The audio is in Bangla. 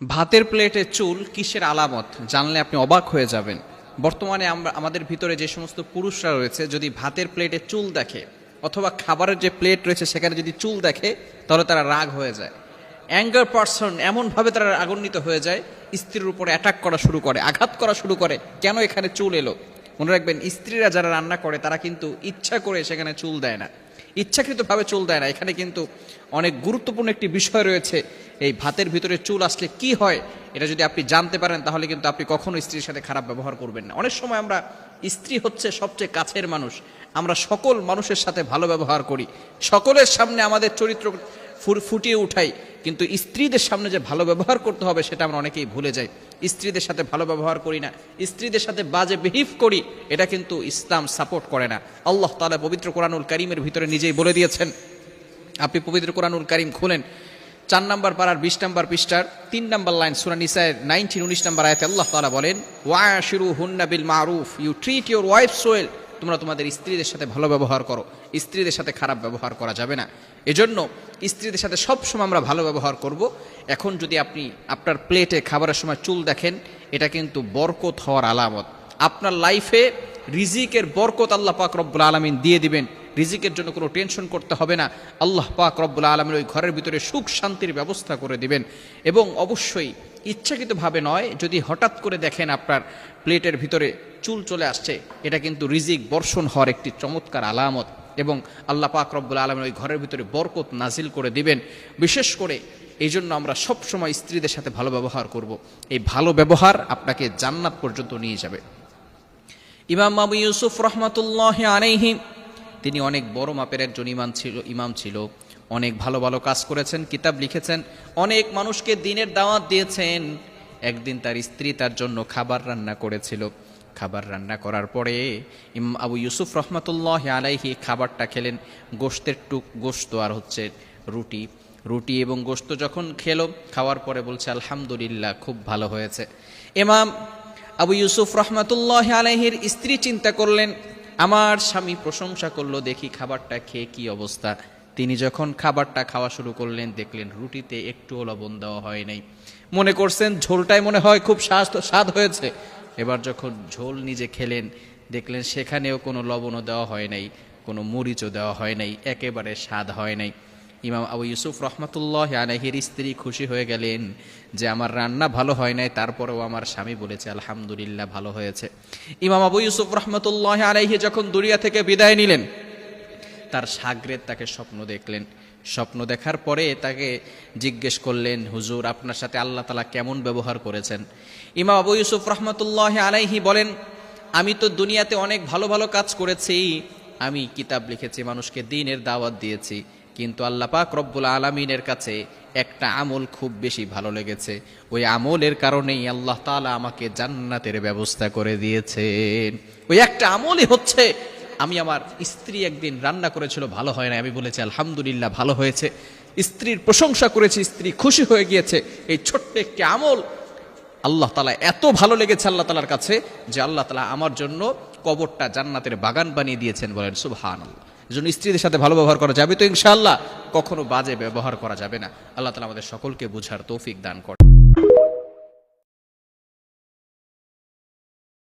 ভাতের প্লেটে চুল কিসের আলামত জানলে আপনি অবাক হয়ে যাবেন। বর্তমানে আমাদের ভিতরে যে সমস্ত পুরুষরা রয়েছে, যদি ভাতের প্লেটে চুল দেখে অথবা খাবারের যে প্লেট রয়েছে সেখানে যদি চুল দেখে, তাহলে তারা রাগ হয়ে যায়। অ্যাঙ্গার পারসন, এমনভাবে তারা রাগান্বিত হয়ে যায়, স্ত্রীর উপরে অ্যাটাক করা শুরু করে, আঘাত করা শুরু করে, কেন এখানে চুল এলো। মনে রাখবেন, স্ত্রীরা যারা রান্না করে তারা কিন্তু ইচ্ছা করে সেখানে চুল দেয় না, ইচ্ছাকৃতভাবে চুল দেয় না। এখানে কিন্তু অনেক গুরুত্বপূর্ণ একটি বিষয় রয়েছে। এই ভাতের ভিতরে চুল আসলে কি হয়, এটা যদি আপনি জানতে পারেন তাহলে কিন্তু আপনি কখনো স্ত্রীর সাথে খারাপ ব্যবহার করবেন না। অনেক সময় আমরা, স্ত্রী হচ্ছে সবচেয়ে কাছের মানুষ, আমরা সকল মানুষের সাথে ভালো ব্যবহার করি, সকলের সামনে আমাদের চরিত্র ফুটিয়ে উঠাই, কিন্তু স্ত্রীদের সামনে যে ভালো ব্যবহার করতে হবে সেটা আমরা অনেকেই ভুলে যাই। স্ত্রীদের সাথে ভালো ব্যবহার করি না, স্ত্রীদের সাথে বাজে বিহেভ করি, এটা কিন্তু ইসলাম সাপোর্ট করে না। আল্লাহ তাআলা পবিত্র কোরআনুল কারীমের ভিতরে নিজেই বলে দিয়েছেন। আপনি পবিত্র কোরআনুল কারীম খুলেন, 4 নম্বর পারার 20 নম্বর পৃষ্ঠার 3 নম্বর লাইন, সূরা নিসায়ের 19-19 নম্বর আয়াতে আল্লাহ তাআলা বলেন, ওয়াশিরুহুন্না বিল মারুফ, you treat your wives well. তোমরা তোমাদের স্ত্রীদের সাথে ভালো ব্যবহার করো, স্ত্রীদের সাথে খারাপ ব্যবহার করা যাবে না। এজন্য স্ত্রীদের সাথে সবসময় আমরা ভালো ব্যবহার করব। এখন যদি আপনি আপনার প্লেটে খাবারের সময় চুল দেখেন, এটা কিন্তু বরকত হওয়ার আলামত। আপনার লাইফে রিজিকের বরকত আল্লাহ পাক রব্বুল আলামিন দিয়ে দিবেন। রিজিকের জন্য কোনো টেনশন করতে হবে না। আল্লাহ পাক রব্বুল আলামিন ওই ঘরের ভিতরে সুখ শান্তির ব্যবস্থা করে দিবেন। এবং অবশ্যই ইচ্ছাকৃতভাবে নয়, যদি হঠাৎ করে দেখেন আপনার প্লেটের ভিতরে চুল চলে আসছে, এটা কিন্তু রিজিক বর্ষণ হওয়ার একটি চমৎকার আলামত। এবং আল্লাহ পাক রব্বুল আলামিন ওই ঘরের ভিতরে বরকত নাজিল করে দিবেন। বিশেষ করে এই জন্য আমরা সবসময় স্ত্রীদের সাথে ভালো ব্যবহার করব। এই ভালো ব্যবহার আপনাকে জান্নাত পর্যন্ত নিয়ে যাবে। ইমাম আবু ইউসুফ রাহমাতুল্লাহি আলাইহি, তিনি অনেক বড় মাপের একজন ইমাম ছিল, অনেক ভালো ভালো কাজ করেছেন, কিতাব লিখেছেন, অনেক মানুষকে দ্বীনের দাওয়াত দিয়েছেন। একদিন তার স্ত্রী তার জন্য খাবার রান্না করেছিল। খাবার রান্না করার পরে ইমাম আবু ইউসুফ রাহমাতুল্লাহি আলাইহি খাবারটা খেলেন। গোশত আর হচ্ছে রুটি এবং গোশত যখন খেলো, খাওয়ার পরে বলছে আলহামদুলিল্লাহ, খুব ভালো হয়েছে। ইমাম আবু ইউসুফ রাহমাতুল্লাহি আলাইহির স্ত্রী চিন্তা করলেন, আমার স্বামী প্রশংসা করলো, দেখি খাবারটা খেয়ে কি অবস্থা। তিনি যখন খাবারটা খাওয়া শুরু করলেন, দেখলেন রুটিতে একটুও লবণ দেওয়া হয় নাই। মনে করছেন ঝোলটাই মনে হয় খুব স্বাদ হয়েছে। এবার যখন ঝোল নিজে খেলেন, দেখলেন সেখানেও কোনো লবণও দেওয়া হয় নাই, কোনো মরিচও দেওয়া হয় নাই, একেবারে স্বাদ হয় নাই। ইমাম আবু ইউসুফ রাহমাতুল্লাহি আলাইহির স্ত্রী খুশি হয়ে গেলেন যে আমার রান্না ভালো হয় নাই, তারপরেও আমার স্বামী বলেছে আলহামদুলিল্লাহ ভালো হয়েছে। ইমাম আবু ইউসুফ রাহমাতুল্লাহি আলাইহি যখন দুনিয়া থেকে বিদায় নিলেন, তার শাগরেদ তাকে স্বপ্ন দেখলেন। স্বপ্ন দেখার পরে তাকে জিজ্ঞেস করলেন, হুজুর, আপনার সাথে আল্লাহ তাআলা কেমন ব্যবহার করেছেন? ইমাম আবু ইউসুফ রাহমাতুল্লাহি আলাইহি বলেন, আমি তো দুনিয়াতে অনেক ভালো ভালো কাজ করেছি, আমি কিতাব লিখেছি, মানুষকে দ্বীনের দাওয়াত দিয়েছি, কিন্তু আল্লাহ পাক রব্বুল আলামিনের কাছে একটা আমল খুব বেশি ভালো লেগেছে। ওই আমলের কারণেই আল্লাহ তাআলা আমাকে জান্নাতের ব্যবস্থা করে দিয়েছেন। ওই একটা আমলই হচ্ছে, আমি আমার স্ত্রী একদিন রান্না করেছিল, ভালো হয় না, আমি বলেছি আলহামদুলিল্লাহ ভালো হয়েছে, স্ত্রীর প্রশংসা করেছি, স্ত্রী খুশি হয়ে গিয়েছে। এই ছোট্ট একটি আমল আল্লাহ তাআলা এত ভালো লেগেছে আল্লাহ তাআলার কাছে যে আল্লাহ তাআলা আমার জন্য কবরটা জান্নাতের বাগান বানিয়ে দিয়েছেন। বলেন সুবহানাল্লাহ। এজন্য স্ত্রীদের সাথে ভালো ব্যবহার করা যাবে তো ইনশাআল্লাহ, কখনো বাজে ব্যবহার করা যাবে না। আল্লাহ তাআলা আমাদের সকলকে বুঝার তৌফিক দান করেন।